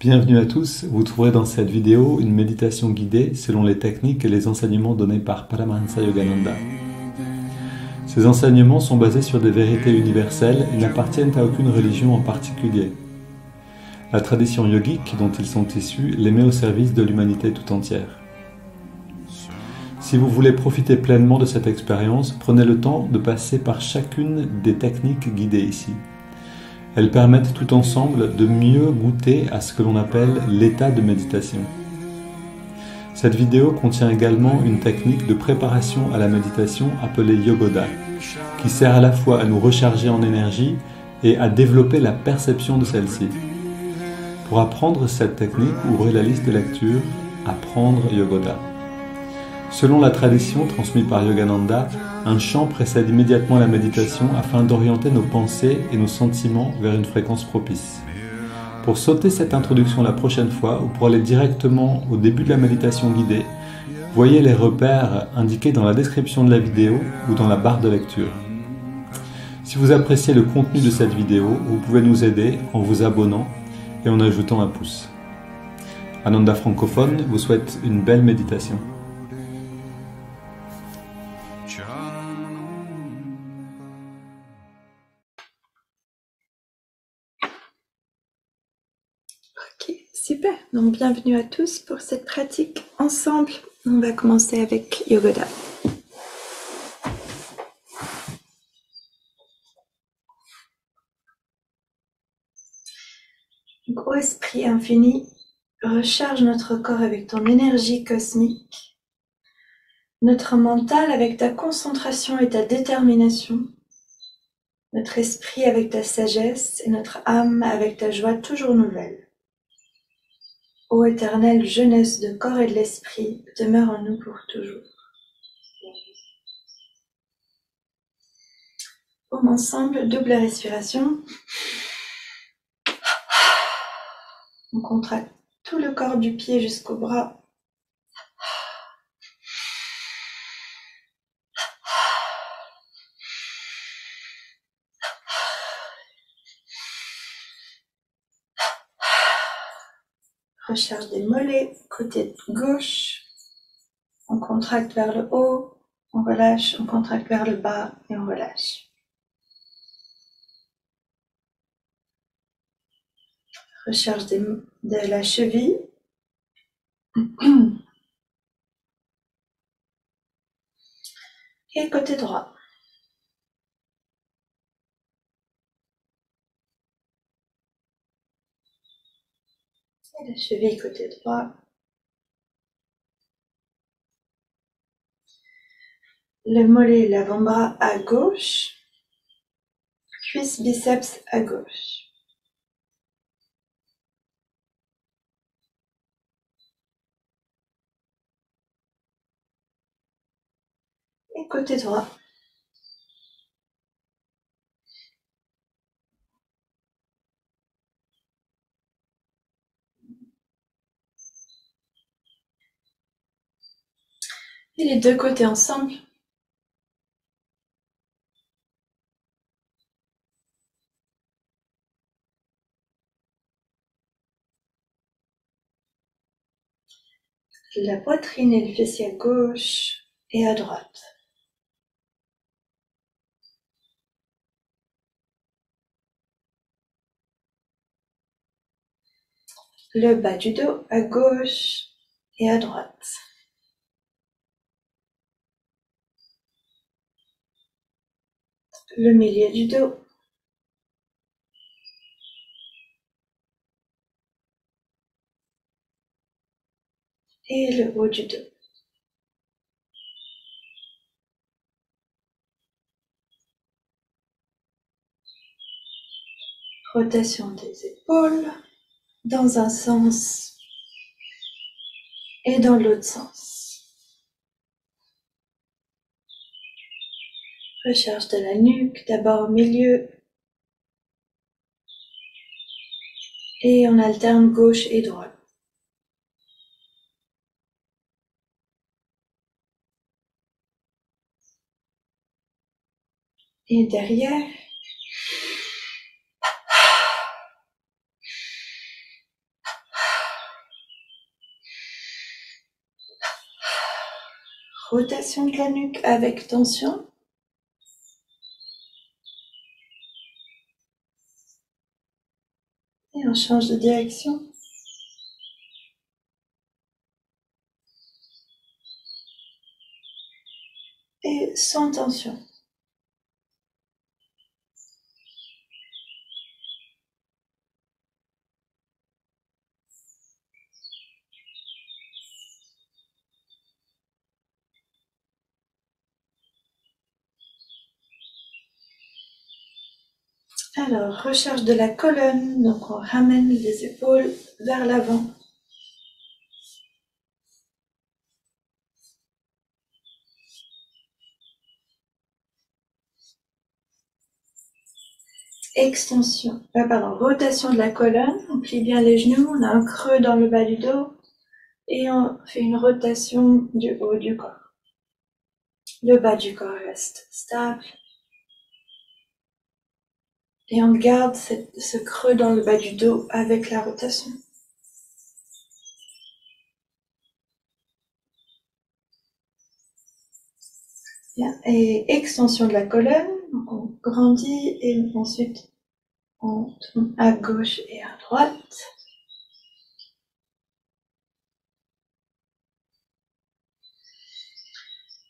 Bienvenue à tous, vous trouverez dans cette vidéo une méditation guidée selon les techniques et les enseignements donnés par Paramahansa Yogananda. Ces enseignements sont basés sur des vérités universelles et n'appartiennent à aucune religion en particulier. La tradition yogique dont ils sont issus les met au service de l'humanité tout entière. Si vous voulez profiter pleinement de cette expérience, prenez le temps de passer par chacune des techniques guidées ici. Elles permettent tout ensemble de mieux goûter à ce que l'on appelle l'état de méditation. Cette vidéo contient également une technique de préparation à la méditation appelée Yogoda, qui sert à la fois à nous recharger en énergie et à développer la perception de celle-ci. Pour apprendre cette technique, ouvrez la liste de lecture Apprendre Yogoda. Selon la tradition transmise par Yogananda, un chant précède immédiatement la méditation afin d'orienter nos pensées et nos sentiments vers une fréquence propice. Pour sauter cette introduction la prochaine fois ou pour aller directement au début de la méditation guidée, voyez les repères indiqués dans la description de la vidéo ou dans la barre de lecture. Si vous appréciez le contenu de cette vidéo, vous pouvez nous aider en vous abonnant et en ajoutant un pouce. Ananda Francophone vous souhaite une belle méditation. Ok, super. Donc bienvenue à tous pour cette pratique ensemble. On va commencer avec Yogoda. Donc, ô esprit infini, recharge notre corps avec ton énergie cosmique, notre mental avec ta concentration et ta détermination, notre esprit avec ta sagesse et notre âme avec ta joie toujours nouvelle. Ô éternelle jeunesse de corps et de l'esprit, demeure en nous pour toujours. Comme ensemble, double respiration. On contracte tout le corps du pied jusqu'au bras. Recharge des mollets, côté gauche. On contracte vers le haut, on relâche, on contracte vers le bas et on relâche. Recharge de la cheville. Et côté droit. Et la cheville côté droit. Le mollet, l'avant-bras à gauche. Cuisse, biceps à gauche. Et côté droit. Et les deux côtés ensemble. La poitrine et le fessier à gauche et à droite. Le bas du dos à gauche et à droite. Le milieu du dos. Et le haut du dos. Rotation des épaules dans un sens et dans l'autre sens. Recharge de la nuque, d'abord au milieu. Et on alterne gauche et droite. Et derrière. rotation de la nuque avec tension. Et on change de direction. Et sans tension. Alors, recharge de la colonne, donc on ramène les épaules vers l'avant. Rotation de la colonne, on plie bien les genoux, on a un creux dans le bas du dos et on fait une rotation du haut du corps. Le bas du corps reste stable. Et on garde ce creux dans le bas du dos avec la rotation. Bien. Et extension de la colonne, donc on grandit et ensuite on tourne à gauche et à droite.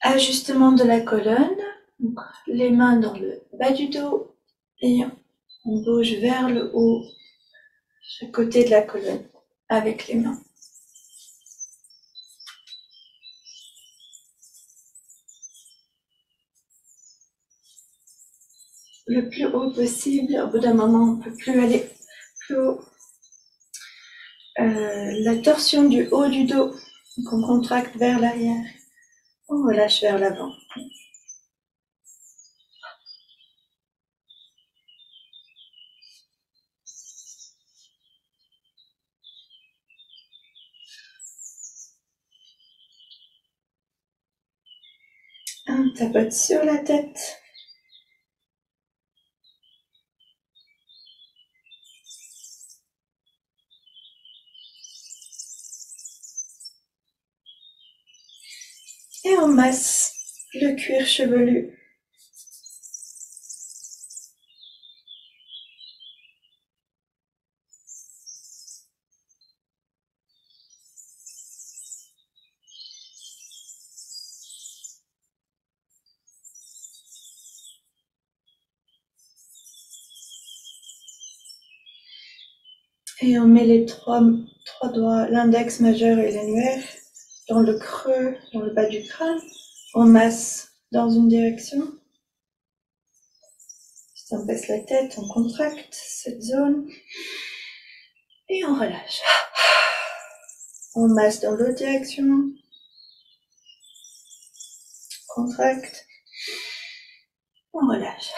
Ajustement de la colonne, donc les mains dans le bas du dos et on bouge vers le haut, chaque côté de la colonne avec les mains. Le plus haut possible, au bout d'un moment on ne peut plus aller plus haut. La torsion du haut du dos, donc on contracte vers l'arrière, on relâche vers l'avant. On tapote sur la tête. Et on masse le cuir chevelu. Et on met les trois doigts, l'index majeur et l'annulaire, dans le creux, dans le bas du crâne. On masse dans une direction. On baisse la tête, on contracte cette zone. Et on relâche. On masse dans l'autre direction. Contracte. On relâche.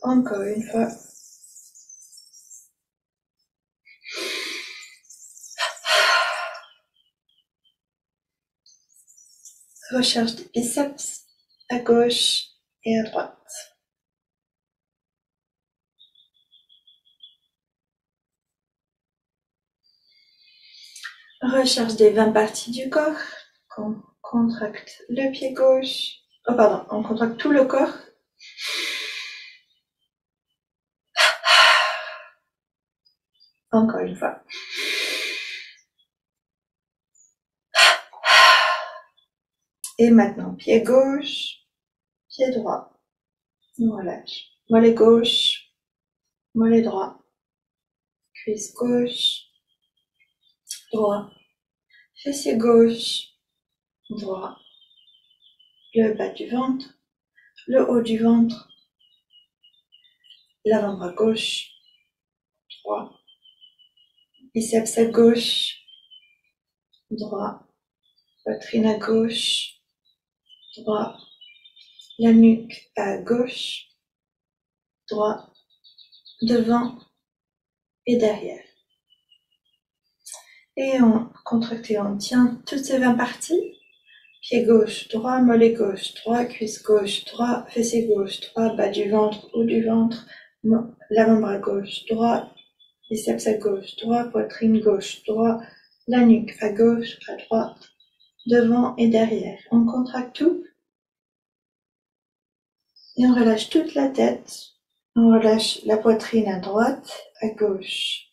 Encore une fois. Recharge des biceps à gauche et à droite. Recharge des 20 parties du corps. On contracte le pied gauche. On contracte tout le corps. Encore une fois. Et maintenant, pied gauche, pied droit. On relâche. Mollet gauche, mollet droit. Cuisse gauche, droit. Fessier gauche, droit. Le bas du ventre, le haut du ventre. L'avant-bras gauche, droit. Biceps à gauche, droit. Poitrine à gauche, droit. La nuque à gauche, droit. Devant et derrière. Et on contracte et on tient toutes ces 20 parties. Pied gauche, droit, mollet gauche, droit, cuisse gauche, droit, fessier gauche, droit, bas du ventre, haut du ventre, l'avant-bras gauche, droit, biceps à gauche, droit, poitrine gauche, droit, la nuque à gauche, à droite, devant et derrière. On contracte tout et on relâche toute la tête. On relâche la poitrine à droite, à gauche.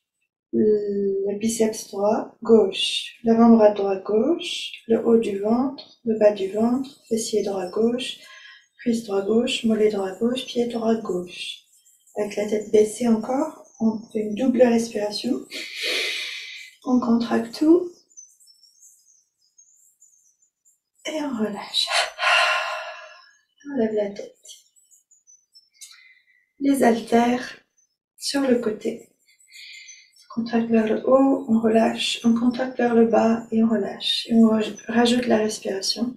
Le biceps droit, gauche. L'avant-bras droit, gauche. Le haut du ventre, le bas du ventre. Fessier droit, gauche. Cuisse droit, gauche. Mollet droit, gauche. Pied droit, gauche. Avec la tête baissée encore, on fait une double respiration. On contracte tout. Et on relâche. On lève la tête. Les haltères sur le côté. On contracte vers le haut, on relâche. On contracte vers le bas et on relâche. Et on rajoute la respiration.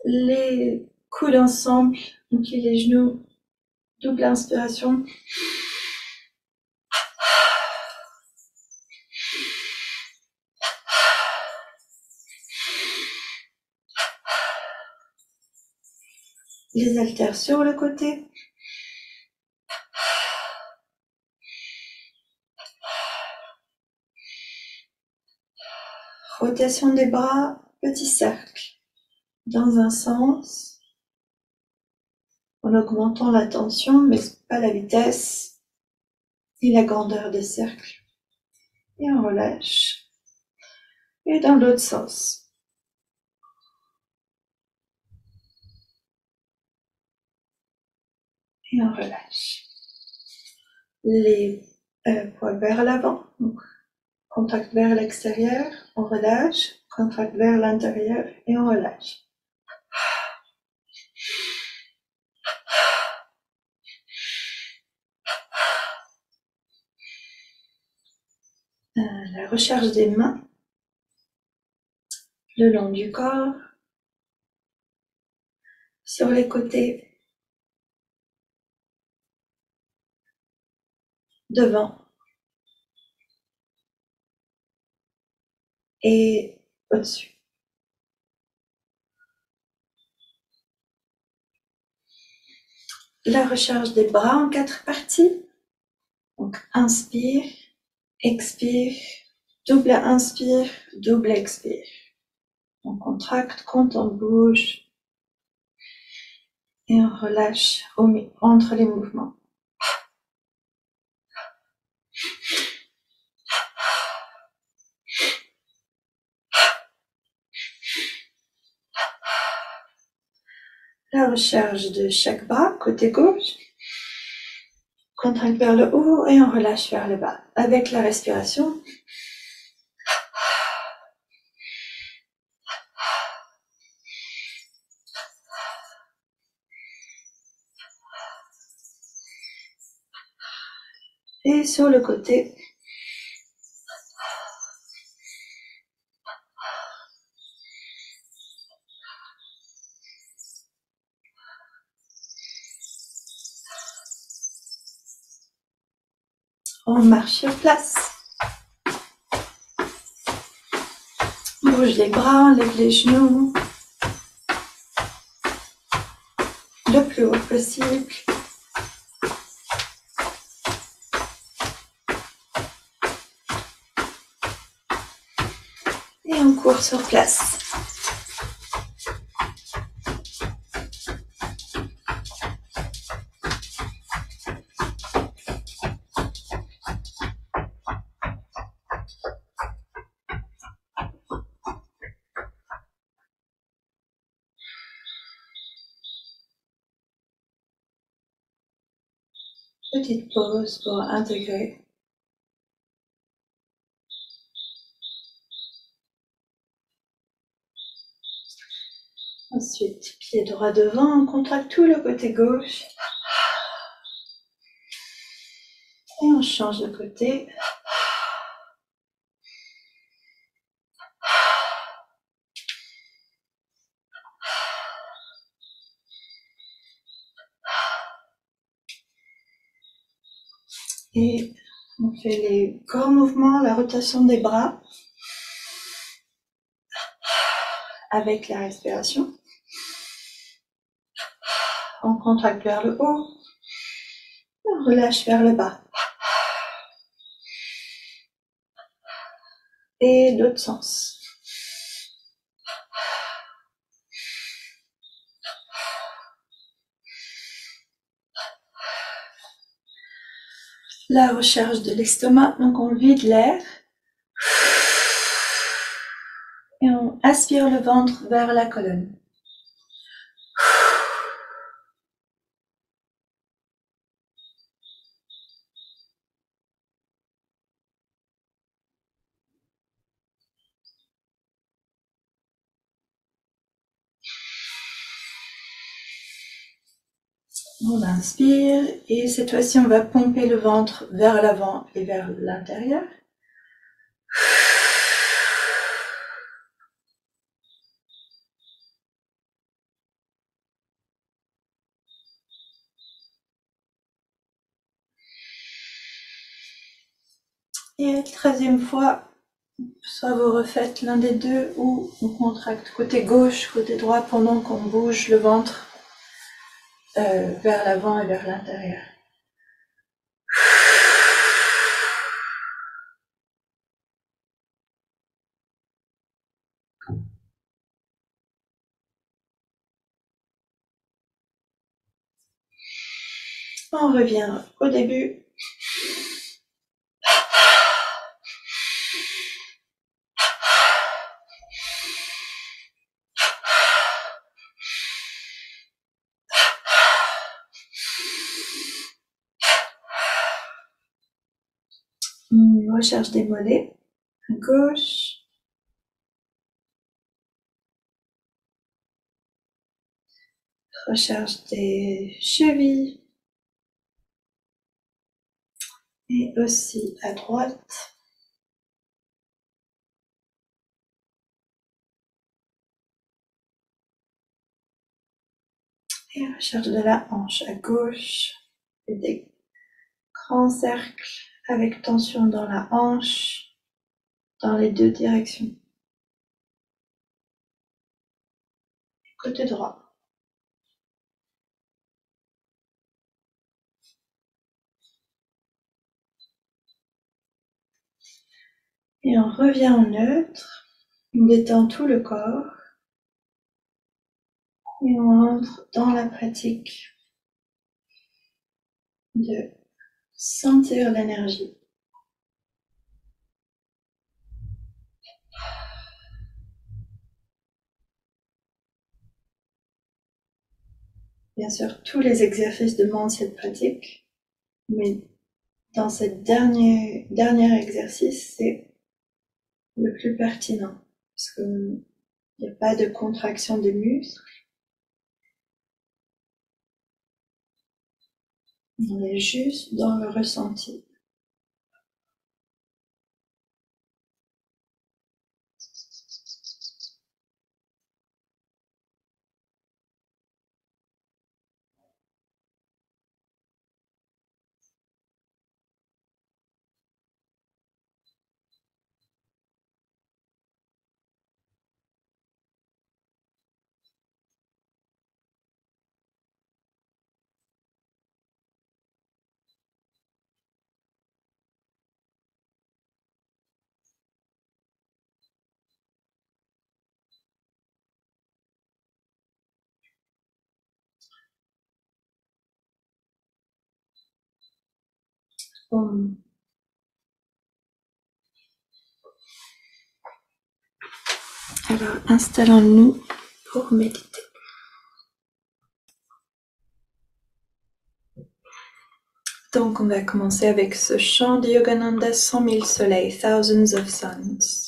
Les coudes ensemble, donc les genoux, double inspiration. Les haltères sur le côté. Rotation des bras, petit cercle. Dans un sens, en augmentant la tension, mais pas la vitesse et la grandeur des cercles. Et on relâche. Et dans l'autre sens. Et on relâche. Les poings vers l'avant. Donc, contact vers l'extérieur, on relâche. Contact vers l'intérieur et on relâche. La recharge des mains le long du corps, sur les côtés, devant et au-dessus. La recharge des bras en 4 parties. Donc inspire, expire, double inspire, double expire. On contracte quand on bouge et on relâche entre les mouvements. La recharge de chaque bras, côté gauche. Contracte vers le haut et on relâche vers le bas. Avec la respiration, et sur le côté, on marche sur place. On bouge les bras, on lève les genoux le plus haut possible. Et on court sur place. Petite pause pour intégrer. Ensuite, pied droit devant, on contracte tout le côté gauche. Et on change de côté. Et on fait les grands mouvements, la rotation des bras avec la respiration. On contracte vers le haut On relâche vers le bas. Et l'autre sens. La recharge de l'estomac, donc on vide l'air. Et on aspire le ventre vers la colonne. On inspire et cette fois-ci on va pomper le ventre vers l'avant et vers l'intérieur. Et la troisième fois, soit vous refaites l'un des deux ou on contracte côté gauche, côté droit pendant qu'on bouge le ventre vers l'avant et vers l'intérieur. On revient au début. Recharge des mollets à gauche. Recharge des chevilles. Et aussi à droite. Et recharge de la hanche à gauche. Et des grands cercles avec tension dans la hanche, dans les deux directions. Côté droit. Et on revient en neutre, on détend tout le corps et on entre dans la pratique de sentir l'énergie. Bien sûr, tous les exercices demandent cette pratique, mais dans ce dernier exercice, c'est le plus pertinent, parce qu'il n'y a pas de contraction des muscles. On est juste dans le ressenti. Bon. Alors, installons-nous pour méditer. Donc, on va commencer avec ce chant de Yogananda, 100 000 soleils, Thousands of Suns.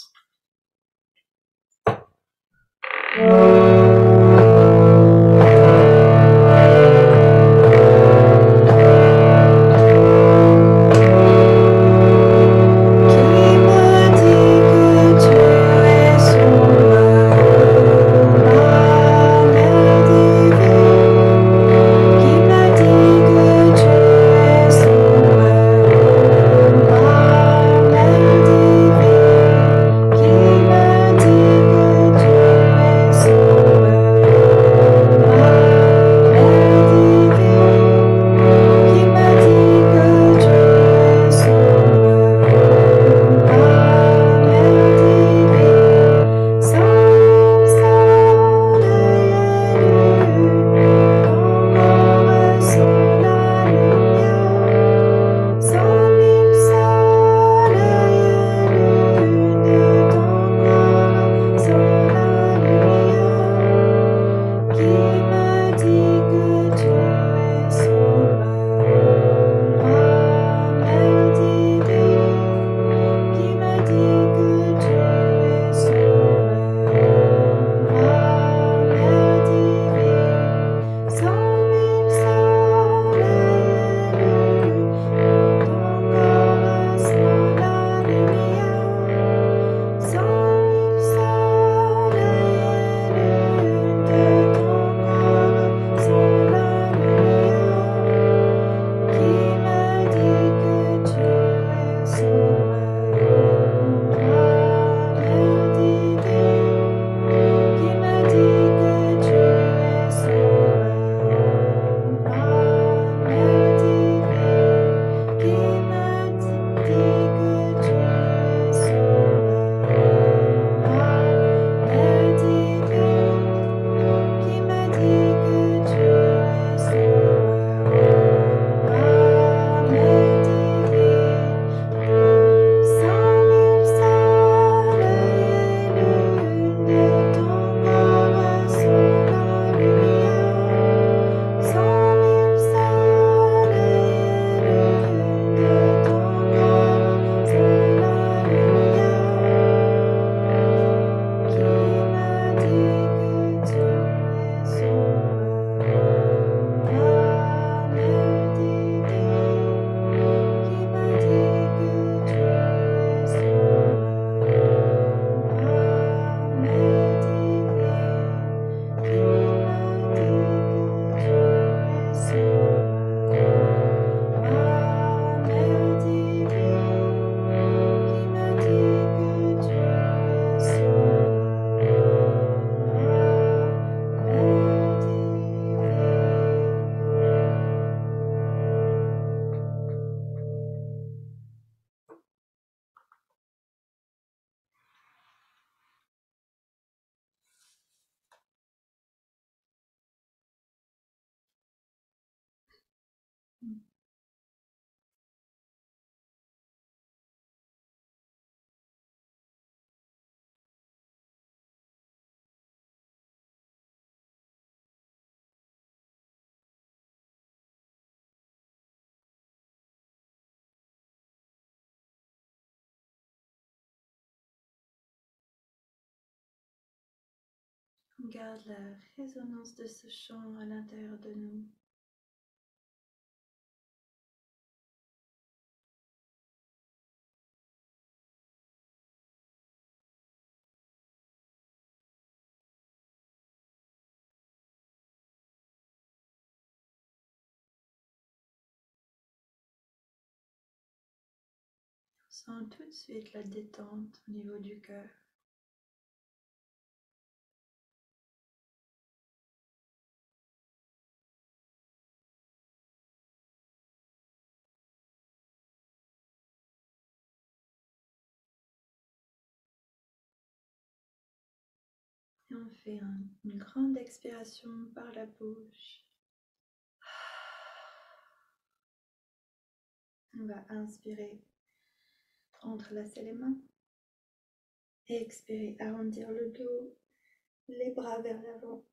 On garde la résonance de ce chant à l'intérieur de nous. On sent tout de suite la détente au niveau du cœur. Et on fait une grande expiration par la bouche. On va inspirer, entrelacer les mains. Expirer, arrondir le dos, les bras vers l'avant.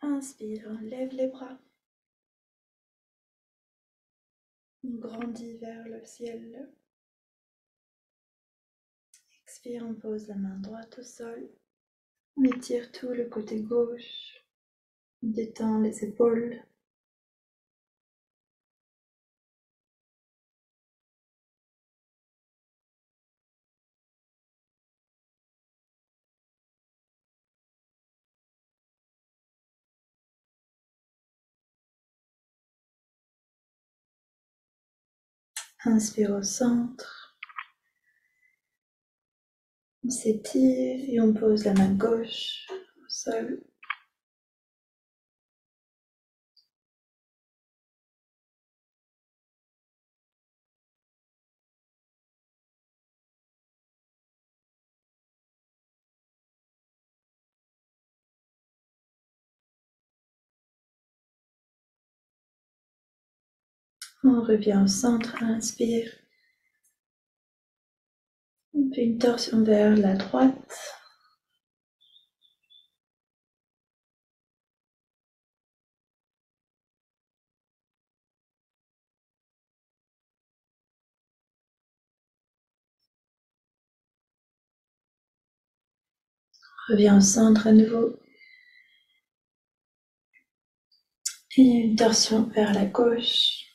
Inspire, lève les bras. On grandit vers le ciel. Expire, on pose la main droite au sol. On étire tout le côté gauche. On détend les épaules. Inspire au centre. On s'étire et on pose la main gauche au sol. On revient au centre, inspire. On fait une torsion vers la droite. On revient au centre à nouveau. Et une torsion vers la gauche.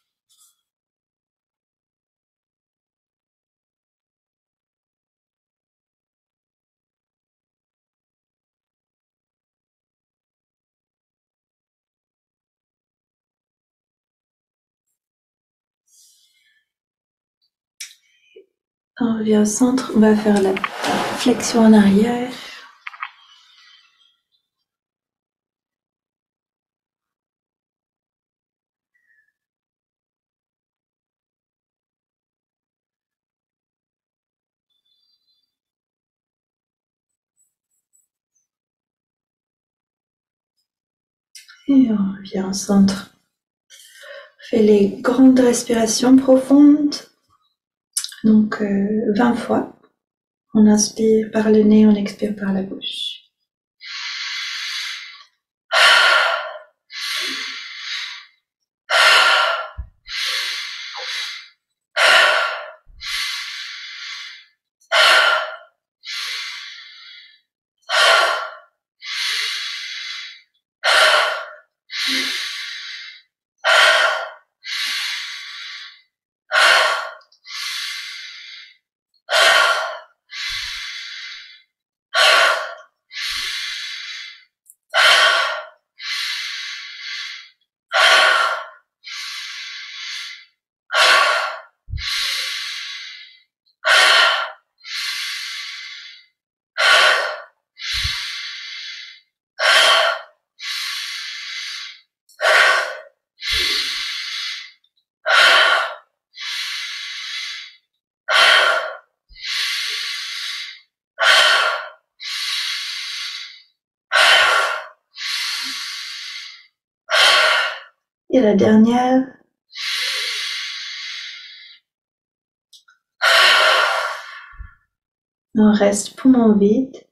On revient au centre, on va faire la flexion en arrière. Et on revient au centre. On fait les grandes respirations profondes. Donc 20 fois. On inspire par le nez, on expire par la bouche. Et la dernière. On reste poumon vide.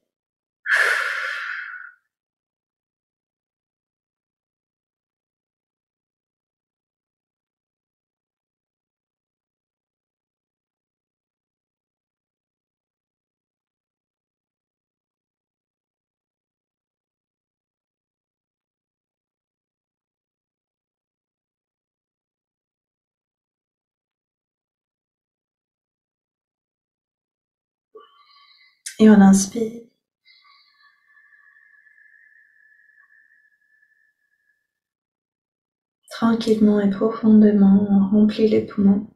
Et on inspire. Tranquillement et profondément, on remplit les poumons.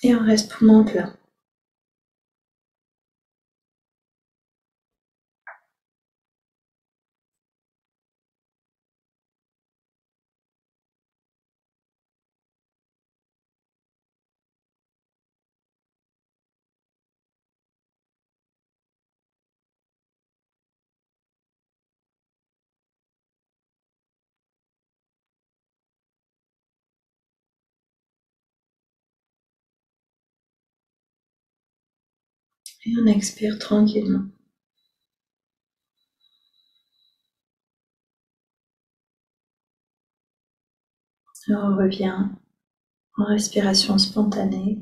Et on reste poumon plein. Et on expire tranquillement. Et on revient en respiration spontanée.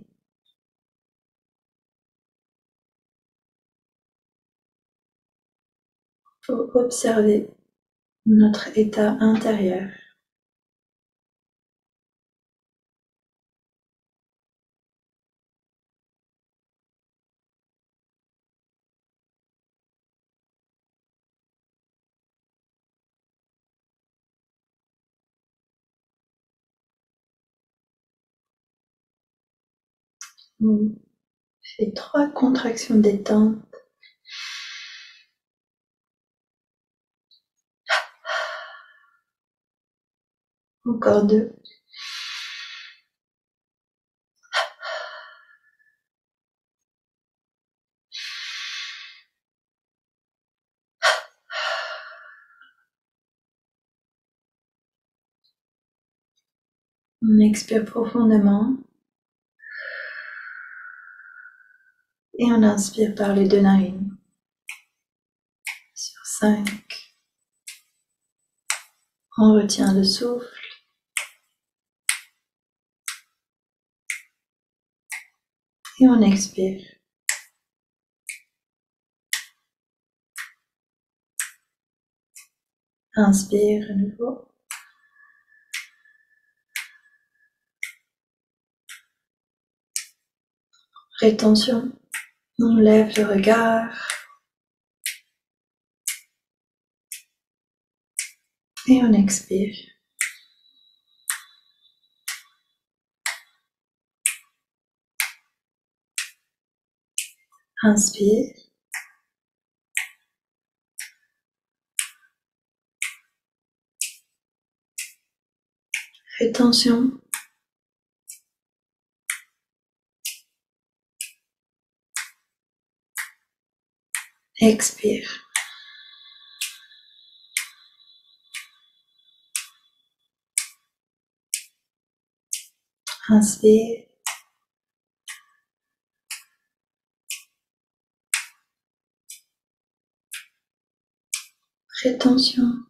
Pour observer notre état intérieur. On fait 3 contractions détente. Encore 2. On expire profondément. Et on inspire par les 2 narines. Sur 5. On retient le souffle. Et on expire. Inspire à nouveau. Rétention. On lève le regard. Et on expire. Inspire. Rétention. Expire. Inspire. Rétention.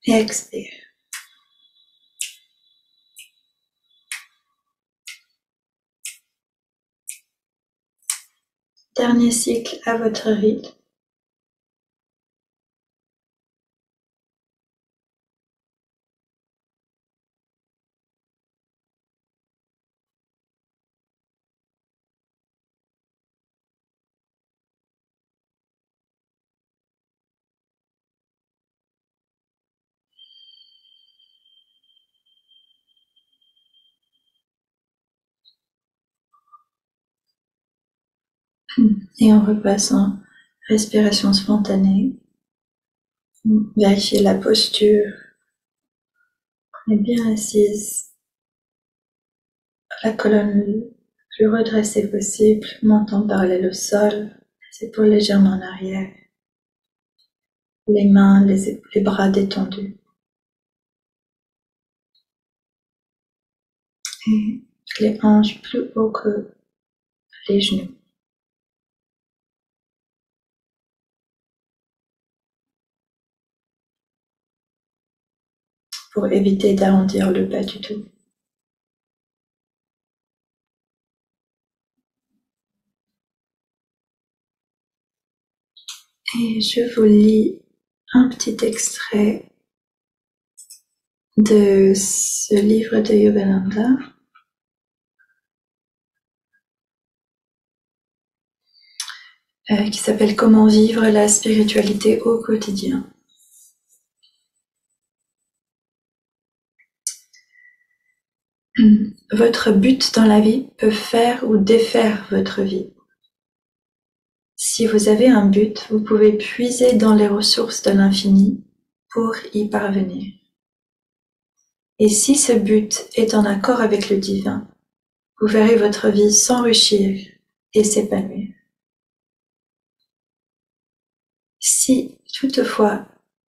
Expire. Dernier cycle à votre rythme. Et on repasse en respiration spontanée. Vérifiez la posture. On est bien assise. La colonne le plus redressée possible, menton parallèle au sol, les épaules légèrement en arrière, les mains, les bras détendus. Et les hanches plus haut que les genoux. Pour éviter d'arrondir le bas du dos. Et je vous lis un petit extrait de ce livre de Yogananda. Qui s'appelle Comment vivre la spiritualité au quotidien. Votre but dans la vie peut faire ou défaire votre vie. Si vous avez un but, vous pouvez puiser dans les ressources de l'infini pour y parvenir. Et si ce but est en accord avec le divin, vous verrez votre vie s'enrichir et s'épanouir. Si, toutefois,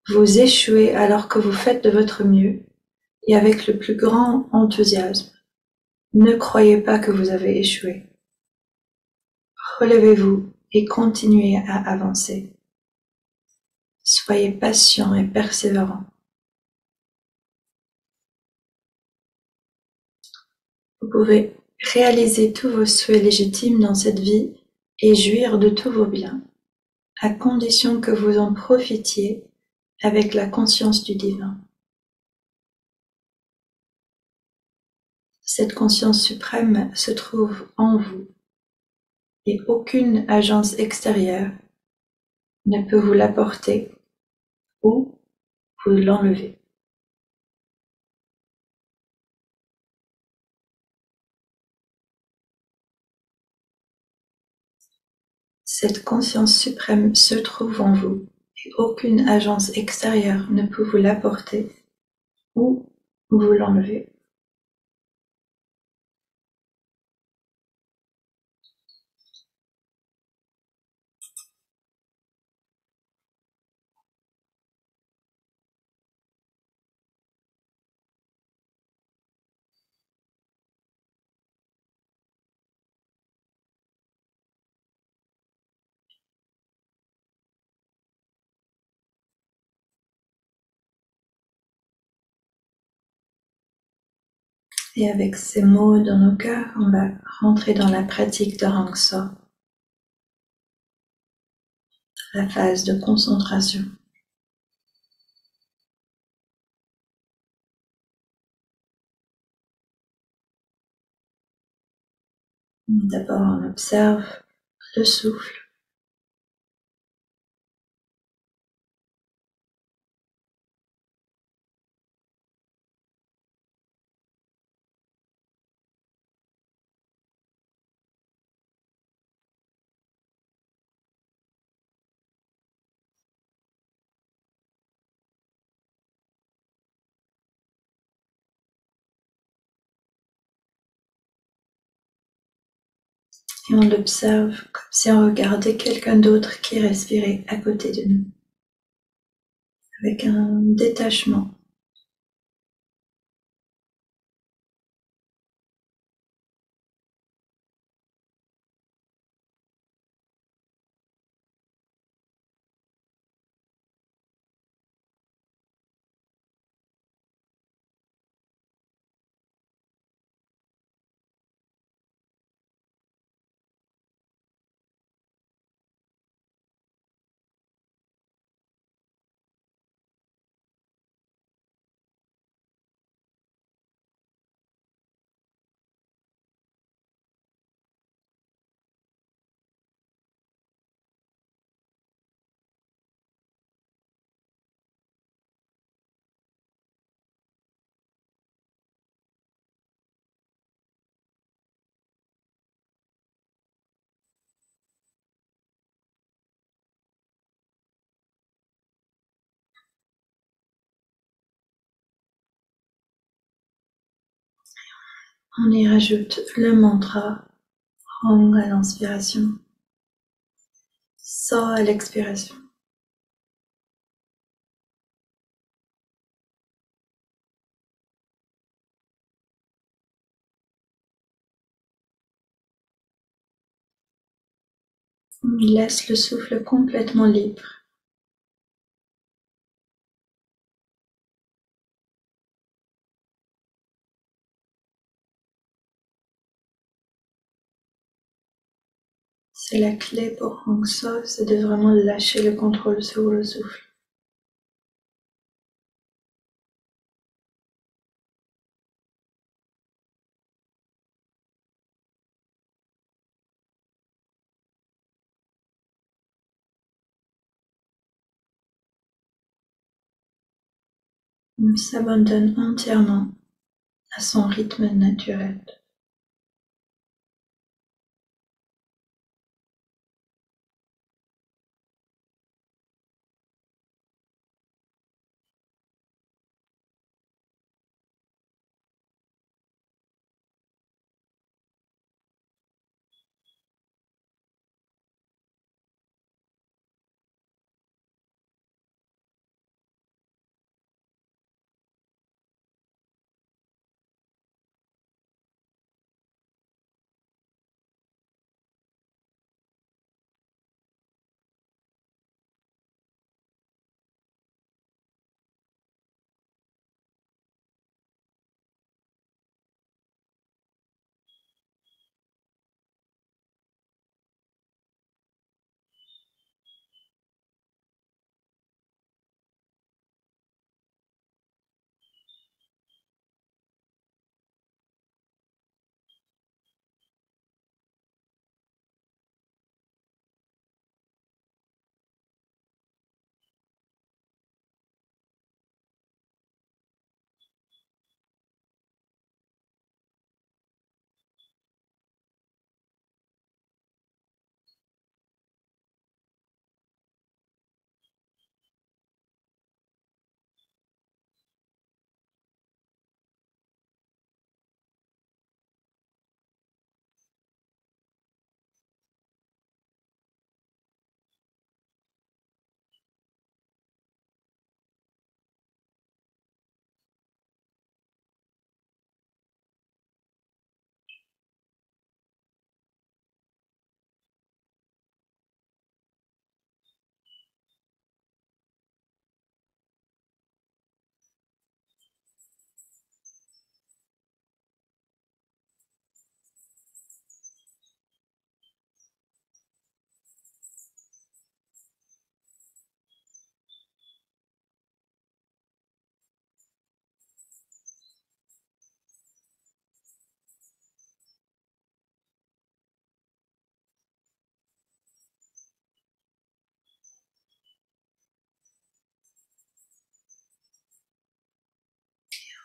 vous échouez alors que vous faites de votre mieux et avec le plus grand enthousiasme, ne croyez pas que vous avez échoué. Relevez-vous et continuez à avancer. Soyez patient et persévérant. Vous pouvez réaliser tous vos souhaits légitimes dans cette vie et jouir de tous vos biens, à condition que vous en profitiez avec la conscience du divin. Cette conscience suprême se trouve en vous et aucune agence extérieure ne peut vous l'apporter ou vous l'enlever. Cette conscience suprême se trouve en vous et aucune agence extérieure ne peut vous l'apporter ou vous l'enlever. Et avec ces mots dans nos cœurs, on va rentrer dans la pratique de Rangso, la phase de concentration. D'abord, on observe le souffle. Et on l'observe comme si on regardait quelqu'un d'autre qui respirait à côté de nous, avec un détachement. On y rajoute le mantra Hong à l'inspiration, So à l'expiration. On laisse le souffle complètement libre. C'est la clé pour Hong So, c'est de vraiment lâcher le contrôle sur le souffle. On s'abandonne entièrement à son rythme naturel.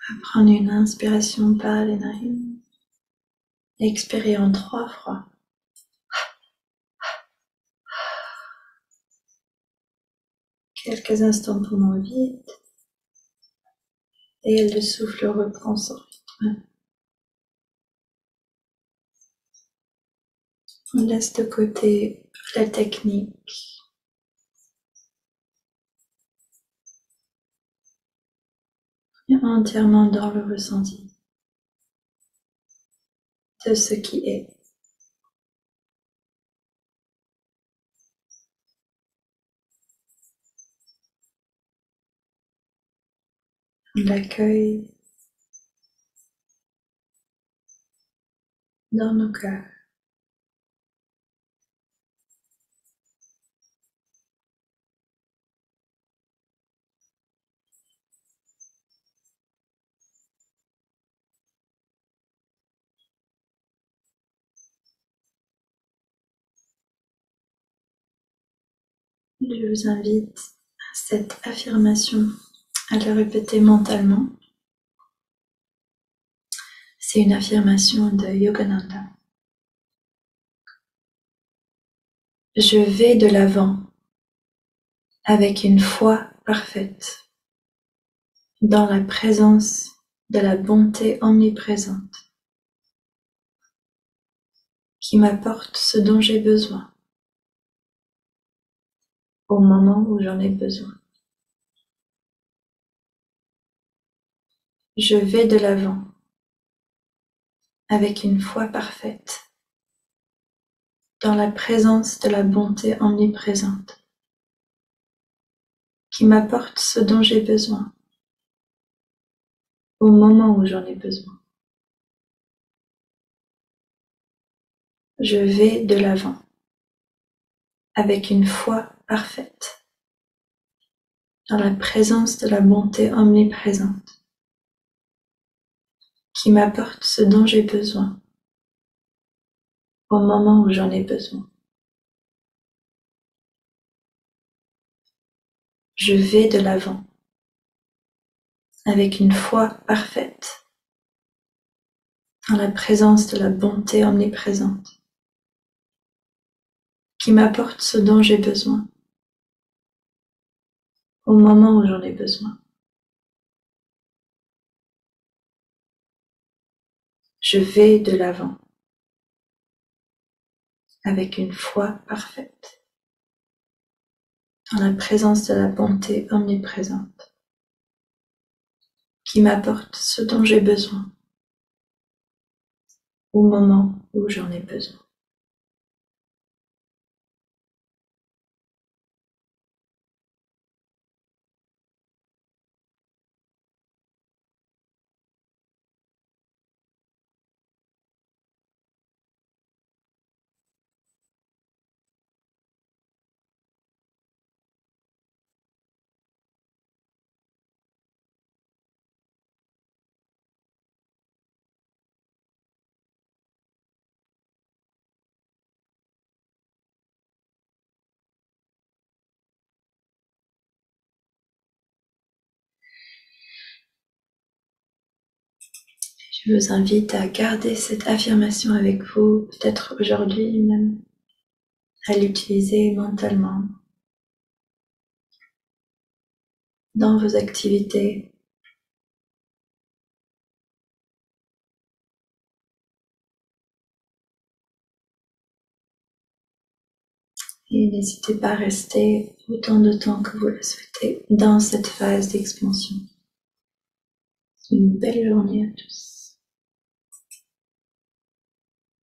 On va prendre une inspiration par les narines. Expirer en 3 fois. Quelques instants poumons vides. Et le souffle reprend son rythme. On laisse de côté la technique. Et entièrement dans le ressenti de ce qui est. On l'accueille dans nos cœurs. Je vous invite à cette affirmation à la répéter mentalement. C'est une affirmation de Yogananda. Je vais de l'avant avec une foi parfaite dans la présence de la bonté omniprésente qui m'apporte ce dont j'ai besoin, au moment où j'en ai besoin. Je vais de l'avant, avec une foi parfaite, dans la présence de la bonté omniprésente, qui m'apporte ce dont j'ai besoin, au moment où j'en ai besoin. Je vais de l'avant, avec une foi parfaite, dans la présence de la bonté omniprésente, qui m'apporte ce dont j'ai besoin, au moment où j'en ai besoin. Je vais de l'avant, avec une foi parfaite, dans la présence de la bonté omniprésente, qui m'apporte ce dont j'ai besoin, au moment où j'en ai besoin. Je vais de l'avant, avec une foi parfaite, dans la présence de la bonté omniprésente, qui m'apporte ce dont j'ai besoin, au moment où j'en ai besoin. Je vous invite à garder cette affirmation avec vous, peut-être aujourd'hui même, à l'utiliser mentalement dans vos activités. Et n'hésitez pas à rester autant de temps que vous le souhaitez dans cette phase d'expansion. Une belle journée à tous.